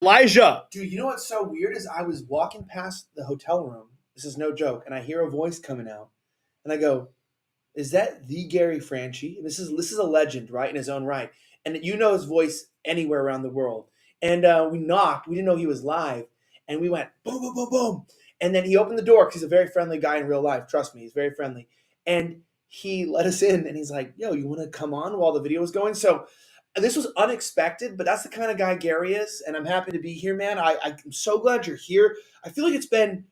Elijah. Dude, you know what's so weird is I was walking past the hotel room. This is no joke, and I hear a voice coming out, and I go, "Is that the Gary Franchi?" This is a legend, right, in his own right, and you know his voice anywhere around the world. And we knocked. We didn't know he was live, and we went boom, boom, boom, boom, and then he opened the door because he's a very friendly guy in real life. Trust me, he's very friendly, and he let us in, and he's like, "Yo, you want to come on while the video was going?" So this was unexpected, but that's the kind of guy Gary is, and I'm happy to be here, man. I'm so glad you're here. I feel like it's been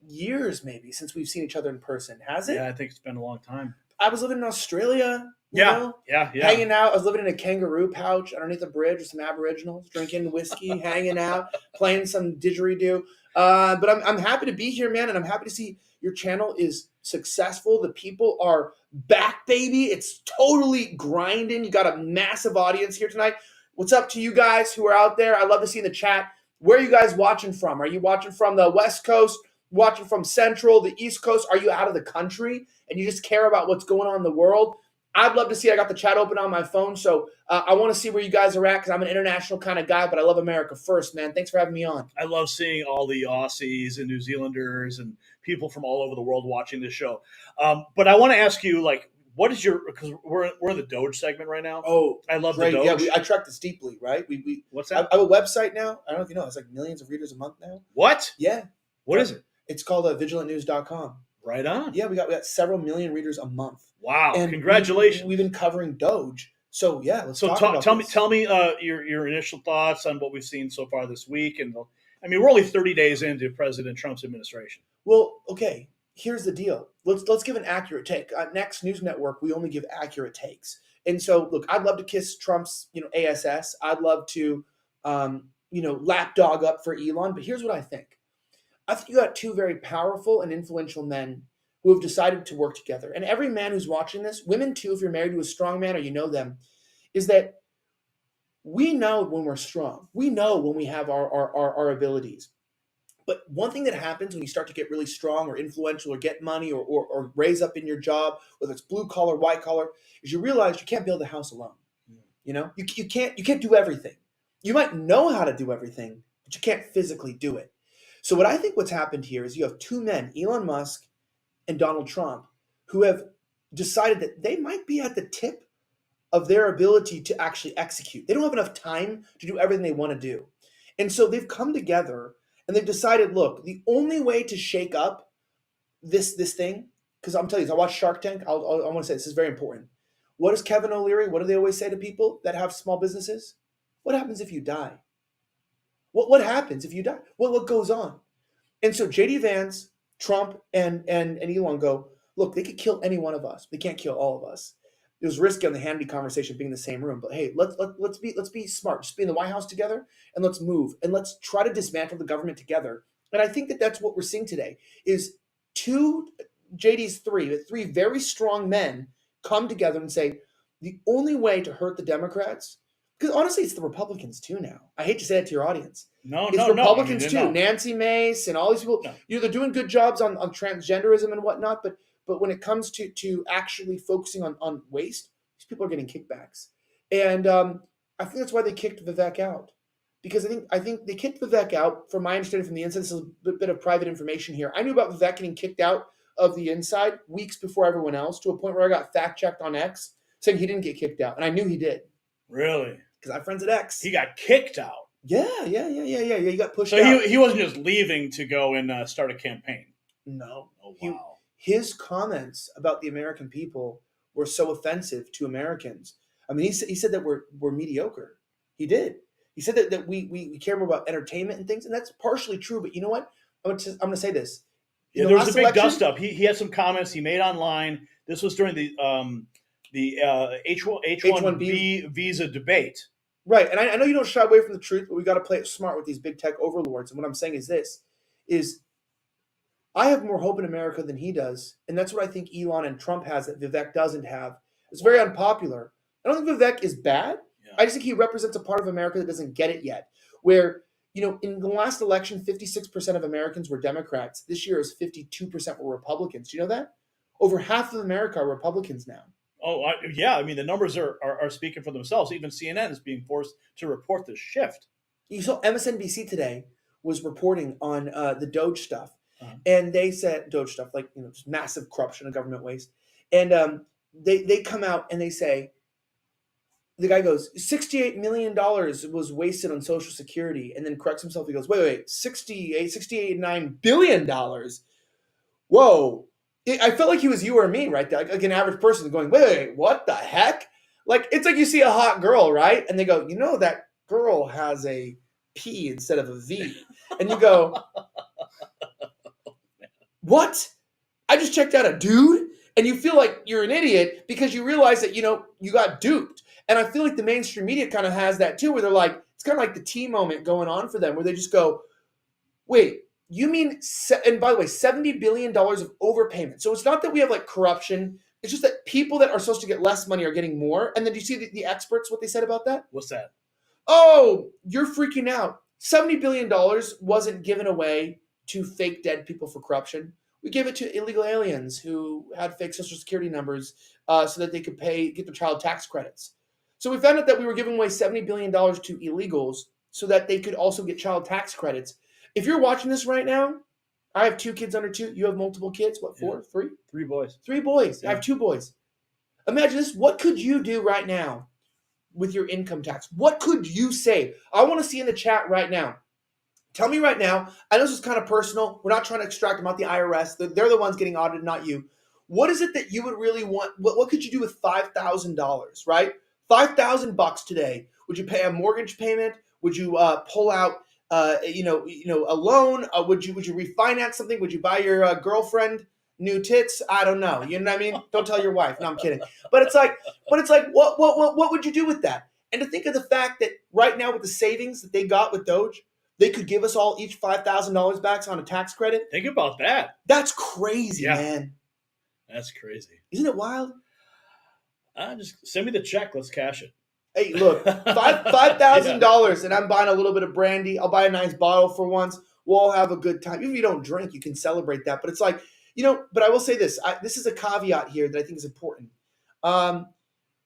years maybe since we've seen each other in person, has it? Yeah, I think it's been a long time. I was living in Australia, Yeah. hanging out. I was living in a kangaroo pouch underneath a bridge with some Aboriginals, drinking whiskey, hanging out, playing some didgeridoo. But I'm happy to be here, man, and I'm happy to see your channel is successful. The people are back, baby. It's totally grinding. You got a massive audience here tonight. What's up to you guys who are out there? I love to see in the chat. Where are you guys watching from? Are you watching from the West Coast? Watching from Central, the East Coast? Are you out of the country and you just care about what's going on in the world? I'd love to see. I got the chat open on my phone, so I want to see where you guys are at because I'm an international kind of guy, but I love America first, man. Thanks for having me on. I love seeing all the Aussies and New Zealanders and people from all over the world watching this show. But I want to ask you, like, what is your, because we're in the Doge segment right now. Oh, I love great. the Doge. Yeah, I track this deeply, right? What's that? I have a website now. I don't know if you know. It's like millions of readers a month now. What? Yeah. What is it? It's called vigilantnews.com. Right on. Yeah, we got several million readers a month. Wow! And congratulations. We've been covering Doge. So yeah, let's talk about this. Tell me your initial thoughts on what we've seen so far this week, and I mean we're only 30 days into President Trump's administration. Well, okay. Here's the deal. Let's give an accurate take. Next News Network, we only give accurate takes. And so, look, I'd love to kiss Trump's ASS. I'd love to lapdog up for Elon. But here's what I think. I think you got two very powerful and influential men who have decided to work together. And every man who's watching this, women too, if you're married to a strong man or you know them, is that we know when we're strong. We know when we have our abilities. But one thing that happens when you start to get really strong or influential or get money or raise up in your job, whether it's blue collar, white collar, is you realize you can't build a house alone. You know, you can't do everything. You might know how to do everything, but you can't physically do it. So what I think what's happened here is you have two men, Elon Musk and Donald Trump, who have decided that they might be at the tip of their ability to actually execute. They don't have enough time to do everything they want to do. And so they've come together and they've decided, look, the only way to shake up this thing, because I'm telling you, I watch Shark Tank. I want to say this is very important. What does Kevin O'Leary, what do they always say to people that have small businesses? What happens if you die? What happens if you die? What goes on? And so JD Vance, Trump, and Elon go, look, they could kill any one of us. They can't kill all of us. It was risky on the Hannity conversation being in the same room, but hey, let's be smart. Just be in the White House together and let's move and let's try to dismantle the government together. And I think that that's what we're seeing today is three very strong men come together and say the only way to hurt the Democrats. Because honestly, it's the Republicans too now. I hate to say it to your audience. It's Republicans too. Nancy Mace and all these people. No. They're doing good jobs on transgenderism and whatnot, but when it comes to actually focusing on waste, these people are getting kickbacks. And I think that's why they kicked Vivek out. Because I think they kicked Vivek out, from my understanding from the inside. This is a bit of private information here. I knew about Vivek getting kicked out of the inside weeks before everyone else, to a point where I got fact-checked on X saying he didn't get kicked out. And I knew he did. Really? Because I have friends at X. He got kicked out. Yeah. He got pushed out. So he wasn't just leaving to go and start a campaign. No. Oh, wow. His comments about the American people were so offensive to Americans. I mean, he said that we're mediocre. He did. He said that we care more about entertainment and things, and that's partially true. But you know what? I'm going to say this. Yeah, there was a big dust up. He had some comments he made online. This was during the H-1B visa debate. Right. And I know you don't shy away from the truth, but we got to play it smart with these big tech overlords. And what I'm saying is this, is I have more hope in America than he does. And that's what I think Elon and Trump has that Vivek doesn't have. It's very unpopular. I don't think Vivek is bad. Yeah. I just think he represents a part of America that doesn't get it yet. Where, in the last election, 56% of Americans were Democrats. This year is 52% were Republicans. Do you know that? Over half of America are Republicans now. Oh, yeah. I mean, the numbers are speaking for themselves. Even CNN is being forced to report this shift. You saw MSNBC today was reporting on the Doge stuff, Uh-huh. and they said Doge stuff like just massive corruption and government waste, and they come out and they say the guy goes $68 million was wasted on Social Security, and then corrects himself. He goes, wait, 68.9 billion dollars. Whoa. I felt like he was you or me right there, like an average person going, wait, what the heck? Like, it's like you see a hot girl, right? And they go, that girl has a P instead of a V. And you go, what? I just checked out a dude? And you feel like you're an idiot because you realize that, you got duped. And I feel like the mainstream media kind of has that too, where they're like, it's kind of like the T moment going on for them, where they just go, wait, you mean, and by the way, $70 billion of overpayment. So it's not that we have like corruption. It's just that people that are supposed to get less money are getting more. And then do you see the experts, what they said about that? What's that? Oh, you're freaking out. $70 billion wasn't given away to fake dead people for corruption. We gave it to illegal aliens who had fake Social Security numbers so that they could get their child tax credits. So we found out that we were giving away $70 billion to illegals so that they could also get child tax credits. If you're watching this right now, I have 2 kids under 2. You have multiple kids. What, 4? 3? 3 boys. 3 boys. Yeah. I have 2 boys. Imagine this. What could you do right now with your income tax? What could you say? I want to see in the chat right now. Tell me right now. I know this is kind of personal. We're not trying to extract them out the IRS. They're the ones getting audited, not you. What is it that you would really want? What could you do with $5,000, right? $5,000 today. Would you pay a mortgage payment? Would you pull out a loan? Would you refinance something? Would you buy your girlfriend new tits? I don't know. You know what I mean? Don't tell your wife. No, I'm kidding. But it's like, what would you do with that? And to think of the fact that right now with the savings that they got with Doge, they could give us all each $5,000 back on a tax credit. Think about that. That's crazy, man. That's crazy. Isn't it wild? Just send me the check. Let's cash it. Hey, look, $5,000 and I'm buying a little bit of brandy. I'll buy a nice bottle for once. We'll all have a good time. Even if you don't drink, you can celebrate that. But it's like, but I will say this. This is a caveat here that I think is important. What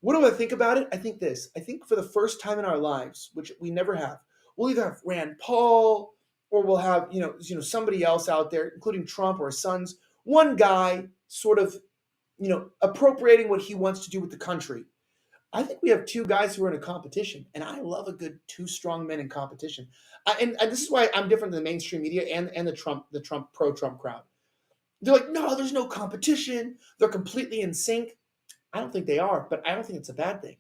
do I think about it? I think this. I think for the first time in our lives, which we never have, we'll either have Rand Paul or we'll have, somebody else out there, including Trump or his sons, one guy sort of, appropriating what he wants to do with the country. I think we have 2 guys who are in a competition, and I love a good 2 strong men in competition. And this is why I'm different than the mainstream media and the Trump pro-Trump crowd. They're like, no, there's no competition. They're completely in sync. I don't think they are, but I don't think it's a bad thing.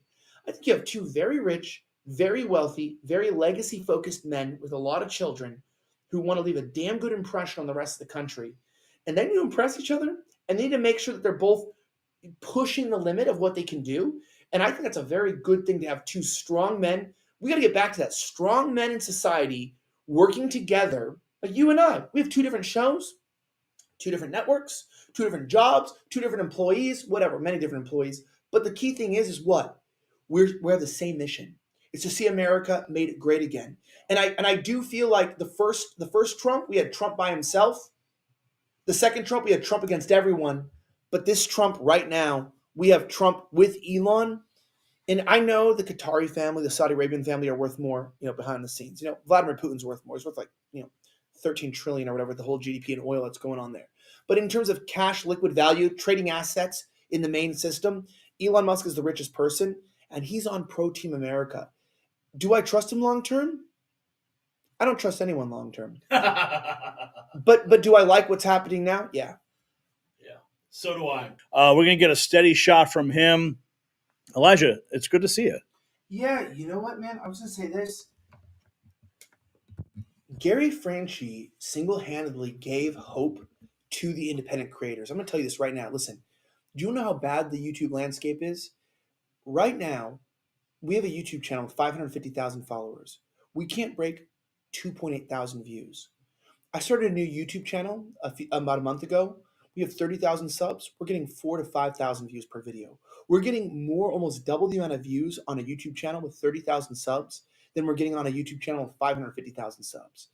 I think you have 2 very rich, very wealthy, very legacy-focused men with a lot of children who want to leave a damn good impression on the rest of the country. And then you impress each other, and they need to make sure that they're both pushing the limit of what they can do. And I think that's a very good thing to have 2 strong men. We got to get back to that. Strong men in society working together, like you and I. We have 2 different shows, 2 different networks, 2 different jobs, 2 different employees, whatever, many different employees. But the key thing is what? We have the same mission. It's to see America made great again. And I do feel like the first Trump, we had Trump by himself. The second Trump, we had Trump against everyone. But this Trump right now, we have Trump with Elon. And I know the Qatari family, the Saudi Arabian family are worth more, behind the scenes. Vladimir Putin's worth more. He's worth like, 13 trillion or whatever, the whole GDP and oil that's going on there. But in terms of cash, liquid value, trading assets in the main system, Elon Musk is the richest person, and he's on pro-Team America. Do I trust him long term? I don't trust anyone long term. But do I like what's happening now? Yeah. Yeah. So do I. We're going to get a steady shot from him. Elijah, it's good to see you. Yeah, you know what, man? I was going to say this. Gary Franchi single-handedly gave hope to the independent creators. I'm going to tell you this right now. Listen, do you know how bad the YouTube landscape is? Right now, we have a YouTube channel with 550,000 followers. We can't break 2.8 thousand views. I started a new YouTube channel about a month ago. We have 30,000 subs. We're getting 4,000 to 5,000 views per video. We're getting almost double the amount of views on a YouTube channel with 30,000 subs than we're getting on a YouTube channel with 550,000 subs.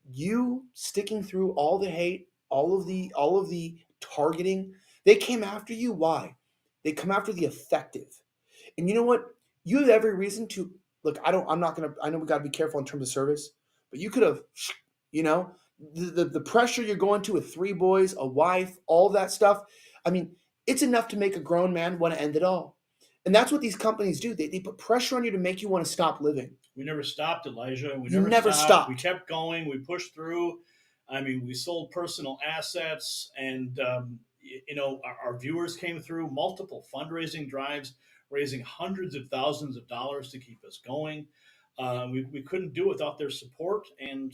You sticking through all the hate, all of the targeting, they came after you. Why? They come after the effective. And you know what? You have every reason to look, I know we got to be careful in terms of service, but you could have, you know, the pressure you're going to with 3 boys, a wife, all that stuff. I mean, it's enough to make a grown man want to end it all. And that's what these companies do. They put pressure on you to make you want to stop living. We never stopped, Elijah. We You never never stopped. We stopped. kept going. We pushed through. I mean, we sold personal assets, and our viewers came through multiple fundraising drives, raising hundreds of thousands of dollars to keep us going. We couldn't do it without their support, and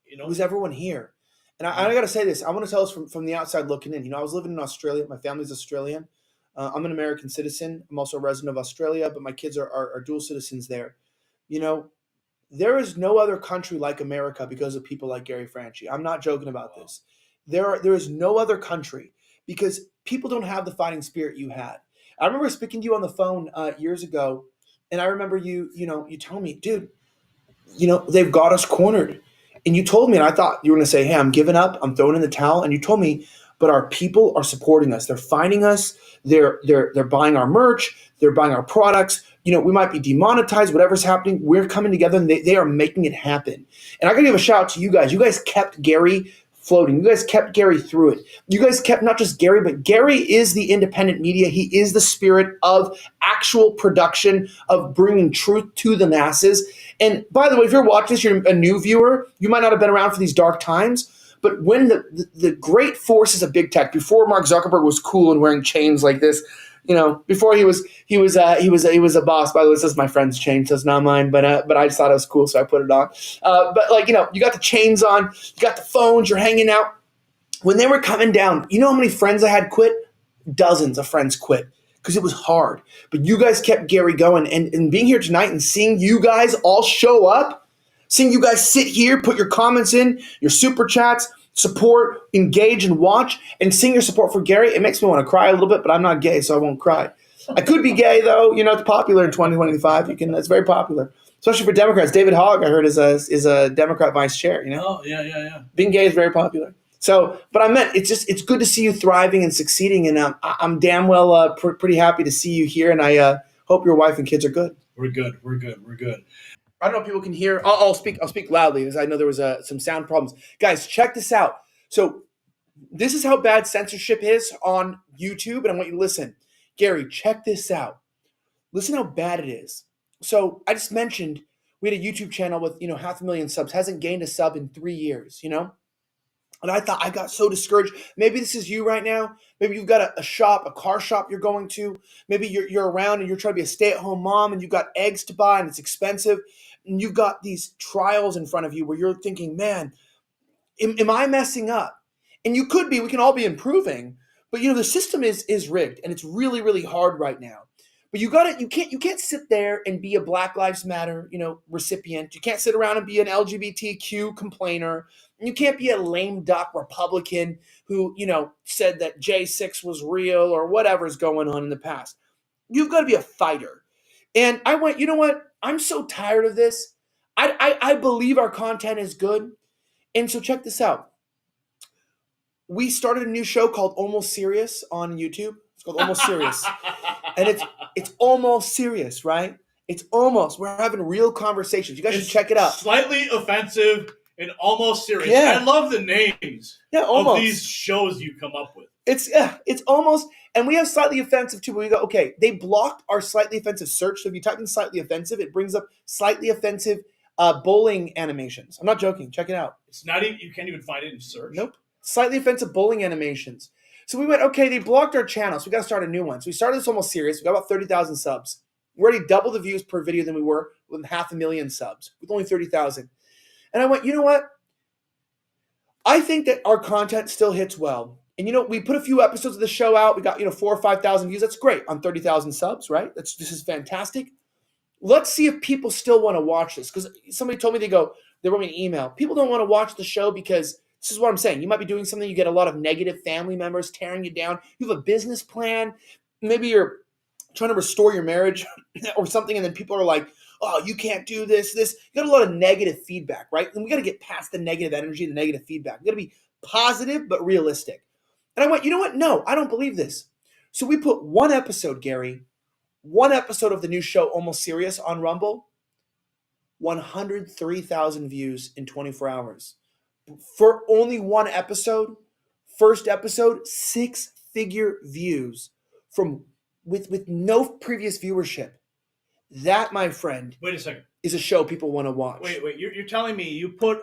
It was everyone here. And I got to say this. I want to tell us from the outside looking in. I was living in Australia. My family's Australian. I'm an American citizen. I'm also a resident of Australia, but my kids are dual citizens there. You know, there is no other country like America because of people like Gary Franchi. I'm not joking about this. There is no other country because people don't have the fighting spirit you had. I remember speaking to you on the phone years ago, and I remember you telling me, dude, they've got us cornered. And you told me, and I thought you were going to say, hey, I'm giving up. I'm throwing in the towel. And you told me, but our people are supporting us. They're finding us. They're buying our merch. They're buying our products. We might be demonetized, whatever's happening. We're coming together and they are making it happen. And I got to give a shout out to you guys. You guys kept Gary floating. You guys kept Gary through it. You guys kept not just Gary, but Gary is the independent media. He is the spirit of actual production, of bringing truth to the masses. And by the way, if you're watching this, you're a new viewer, you might not have been around for these dark times, but when the great forces of big tech, before Mark Zuckerberg was cool and wearing chains like this, before he was a boss. By the way, this is my friend's chain, so it's not mine, but I just thought it was cool, so I put it on. But you got the chains on, you got the phones, you're hanging out. When they were coming down, you know how many friends I had quit? Dozens of friends quit because it was hard. But you guys kept Gary going, and being here tonight and seeing you guys all show up, seeing you guys sit here, put your comments in, your super chats, support, engage, and watch, and seeing your support for Gary, it makes me want to cry a little bit, but I'm not gay, so I won't cry. I could be gay, though. It's popular in 2025. It's very popular, especially for Democrats. David Hogg, I heard, is a Democrat vice chair. Oh, yeah. Being gay is very popular. So, but I meant it's good to see you thriving and succeeding, and I'm damn well pretty happy to see you here, and I hope your wife and kids are good. We're good. I don't know if people can hear. I'll speak loudly because I know there was some sound problems. Guys, check this out. So this is how bad censorship is on YouTube, and I want you to listen. Gary, check this out. Listen how bad it is. So I just mentioned we had a YouTube channel with 500,000 subs, hasn't gained a sub in 3 years. And I thought, I got so discouraged. Maybe this is you right now. Maybe you've got a car shop you're going to. Maybe you're around and you're trying to be a stay-at-home mom and you've got eggs to buy and it's expensive. And you've got these trials in front of you where you're thinking, man, am I messing up? And you could be. We can all be improving. But the system is rigged and it's really, really hard right now. But you can't sit there and be a Black Lives Matter, recipient. You can't sit around and be an LGBTQ complainer. And you can't be a lame duck Republican who, said that J6 was real or whatever's going on in the past. You've got to be a fighter. And I went, you know what? I'm so tired of this. I believe our content is good. And so check this out. We started a new show called Almost Serious on YouTube. It's called Almost Serious. And it's almost serious, right? It's almost. We're having real conversations. You guys should check it out. Slightly offensive and almost serious. Yeah. I love the names of these shows you come up with. It's almost, and we have slightly offensive too, but we go, okay, they blocked our slightly offensive search. So if you type in slightly offensive, it brings up slightly offensive bowling animations. I'm not joking. Check it out. It's not even, you can't even find it in search. Nope. Slightly offensive bowling animations. So we went, okay, they blocked our channel, so we got to start a new one. So we started this Almost Serious. We got about 30,000 subs. We're already double the views per video than we were with 500,000 subs, with only 30,000. And I went, you know what? I think that our content still hits well. And we put a few episodes of the show out. We got 4,000 or 5,000 views. That's great on 30,000 subs, right? This is fantastic. Let's see if people still want to watch this. Because somebody told me they wrote me an email. People don't want to watch the show because this is what I'm saying. You might be doing something. You get a lot of negative family members tearing you down. You have a business plan. Maybe you're trying to restore your marriage or something. And then people are like, oh, you can't do this. You got a lot of negative feedback, right? And we got to get past the negative energy, the negative feedback. We got to be positive but realistic. And I went, you know what? No, I don't believe this. So we put one episode, Gary, one episode of the new show, Almost Serious, on Rumble. 103,000 views in 24 hours. For only one episode, first episode, 6-figure views from with no previous viewership. That, my friend, Wait a second. is a show people want to watch. Wait. You're telling me you put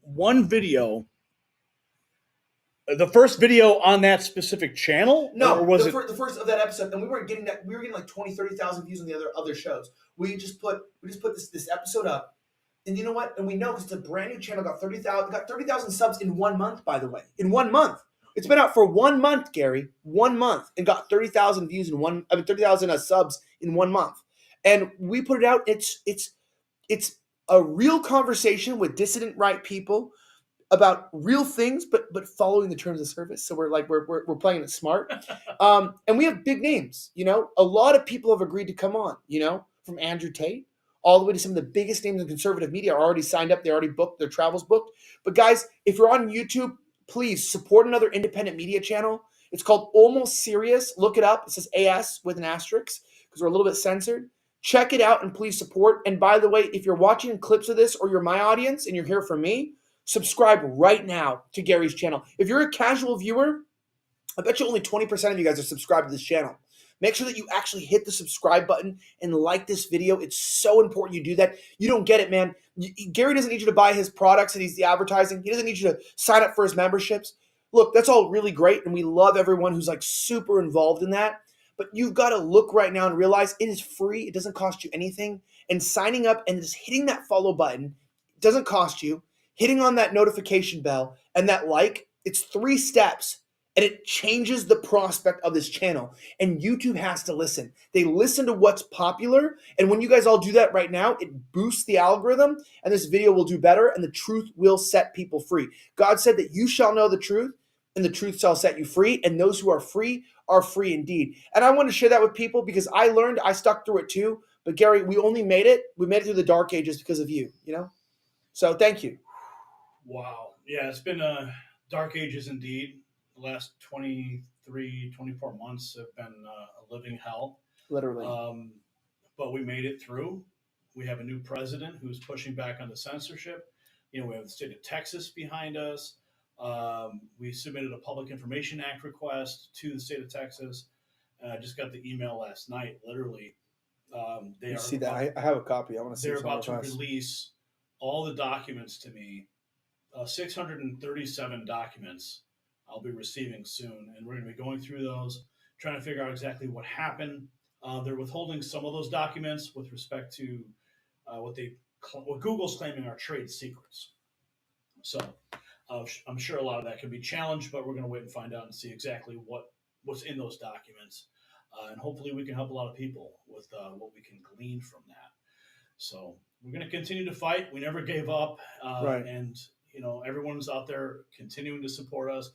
one video, the first video on that specific channel? No, or was the first of that episode, and we weren't getting that. We were getting like 20, 30,000 views on the other shows. We just put this episode up, and you know what? And we know because it's a brand new channel. Got 30,000 subs in 1 month. By the way, in 1 month, it's been out for 1 month, Gary. 1 month, and got 30,000 views in 30,000 subs in 1 month. And we put it out. It's a real conversation with dissident right people about real things, but following the terms of service. So we're playing it smart, and we have big names. You know, a lot of people have agreed to come on. You know, from Andrew Tate all the way to some of the biggest names in conservative media are already signed up. They already booked their travels booked. But guys, if you're on YouTube, please support another independent media channel. It's called Almost Serious. Look it up. It says AS with an asterisk because we're a little bit censored. Check it out and please support. And by the way, if you're watching clips of this or you're my audience and you're here for me, subscribe right now to Gary's channel. If you're a casual viewer, I bet you only 20% of you guys are subscribed to this channel. Make sure that you actually hit the subscribe button and like this video. It's so important you do that. You don't get it, man. Gary doesn't need you to buy his products and he's the advertising. He doesn't need you to sign up for his memberships. Look, that's all really great, and we love everyone who's like super involved in that. But you've got to look right now and realize it is free. It doesn't cost you anything. And signing up and just hitting that follow button doesn't cost you. Hitting on that notification bell and that like, it's 3 steps. And it changes the prospect of this channel. And YouTube has to listen. They listen to what's popular. And when you guys all do that right now, it boosts the algorithm. And this video will do better. And the truth will set people free. God said that you shall know the truth. And the truth shall set you free. And those who are free indeed. And I want to share that with people because I stuck through it too. But Gary, we made it through the dark ages because of you, you know? So thank you. Wow. Yeah, it's been dark ages indeed. The last 23, 24 months have been a living hell. Literally. But we made it through. We have a new president who's pushing back on the censorship. You know, we have the state of Texas behind us. We submitted a Public Information Act request to the state of Texas. I just got the email last night, literally. They see that? I have a copy. I want to see. They're about to release all the documents to me. 637 documents I'll be receiving soon, and we're going to be going through those, trying to figure out exactly what happened. They're withholding some of those documents with respect to what Google's claiming are trade secrets. So I'm sure a lot of that can be challenged, but we're going to wait and find out and see exactly what's in those documents, and hopefully we can help a lot of people with what we can glean from that. So we're going to continue to fight. We never gave up, right. And you know, everyone's out there continuing to support us.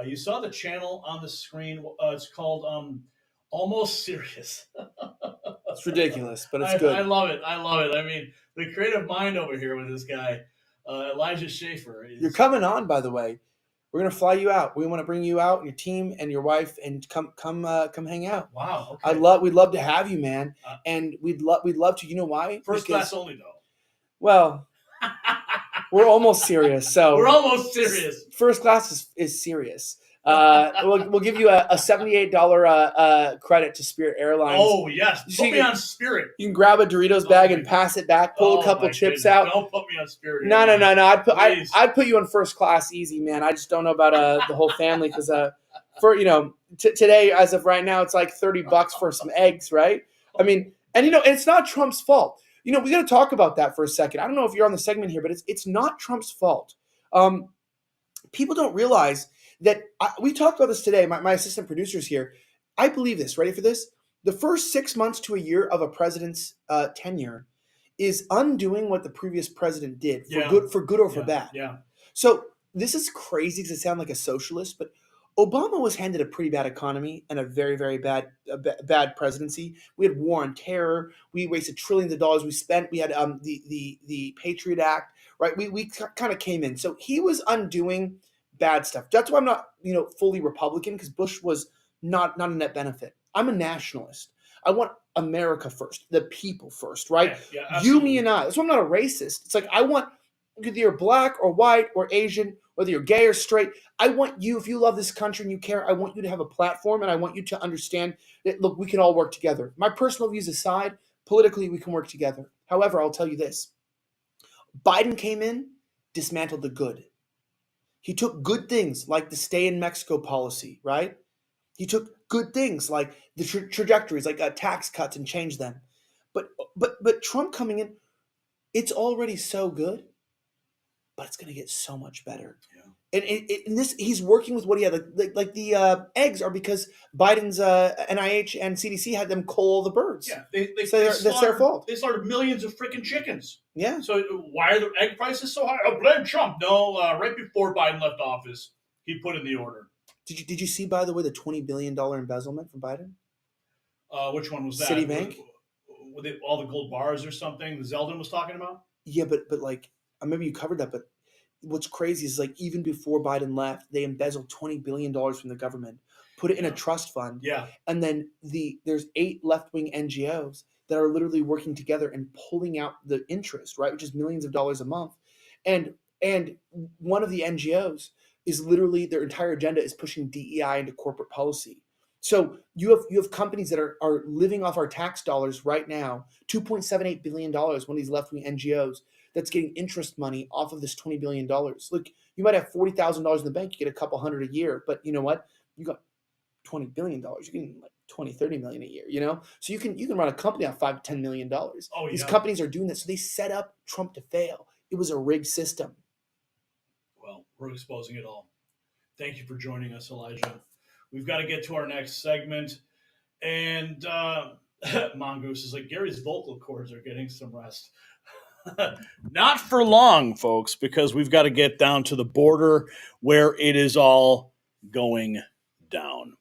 You saw the channel on the screen. It's called Almost Serious. It's ridiculous, but it's good. I love it. I mean, the creative mind over here with this guy, Elijah Schaefer. You're coming on, by the way. We're gonna fly you out. We want to bring you out, and your team and your wife, and come hang out. Wow. Okay. We'd love to have you, man. And we'd love to. You know why? First class only, though. Well, we're almost serious. So we're almost serious. First class is serious. We'll give you a $78 credit to Spirit Airlines. Oh yes, put me on Spirit. You can grab a Doritos bag and pass it back. Pull a couple chips out. Don't put me on Spirit. No. I'd put you on first class easy, man. I just don't know about the whole family because for today as of right now it's like $30 for some eggs, right? I mean, and it's not Trump's fault. We got to talk about that for a second. I don't know if you're on the segment here, but it's not Trump's fault. People don't realize that we talked about this today. My assistant producer's here. I believe this. Ready for this? The first 6 months to a year of a president's tenure is undoing what the previous president did for good or for bad. Yeah. So this is crazy because I sound like a socialist, but Obama was handed a pretty bad economy and a very, very bad presidency. We had war on terror. We wasted trillions of dollars. We had the Patriot Act, right? We kind of came in. So he was undoing bad stuff. That's why I'm not, fully Republican, because Bush was not a net benefit. I'm a nationalist. I want America first, the people first, right? Yeah, You, me, absolutely. and I. So I'm not a racist. It's like I want, whether you're black or white or Asian, whether you're gay or straight, I want you, if you love this country and you care, I want you to have a platform, and I want you to understand that, look, we can all work together. My personal views aside, politically, we can work together. However, I'll tell you this. Biden came in, dismantled the good. He took good things like the stay in Mexico policy, right? He took good things like the trajectories, like tax cuts, and changed them. But Trump coming in, it's already so good, but it's going to get so much better. Yeah. And this, he's working with what he had. Like the eggs are because Biden's NIH and CDC had them cull all the birds. Yeah, So that's their fault. They slaughtered millions of freaking chickens. Yeah. So why are the egg prices so high? Oh, blame Trump. No, right before Biden left office, he put in the order. Did you see, by the way, the $20 billion embezzlement from Biden? Which one was that? Citibank? With all the gold bars or something Zeldin was talking about? Yeah, but like, maybe you covered that, but what's crazy is, like, even before Biden left, they embezzled $20 billion from the government, put it in a trust fund. Yeah. And then there's 8 left-wing NGOs that are literally working together and pulling out the interest, right, which is millions of dollars a month. And one of the NGOs is literally, their entire agenda is pushing DEI into corporate policy. So you have companies that are living off our tax dollars right now, $2.78 billion, one of these left-wing NGOs that's getting interest money off of this $20 billion. Look, you might have $40,000 in the bank, you get a couple hundred a year, but you know what? You got $20 billion. You're getting like 20, 30 million a year, you know? So you can run a company on $5 to $10 million. Oh, yeah. These companies are doing this. So they set up Trump to fail. It was a rigged system. Well, we're exposing it all. Thank you for joining us, Elijah. We've got to get to our next segment. And Mongoose is like, Gary's vocal cords are getting some rest. Not for long, folks, because we've got to get down to the border where it is all going down.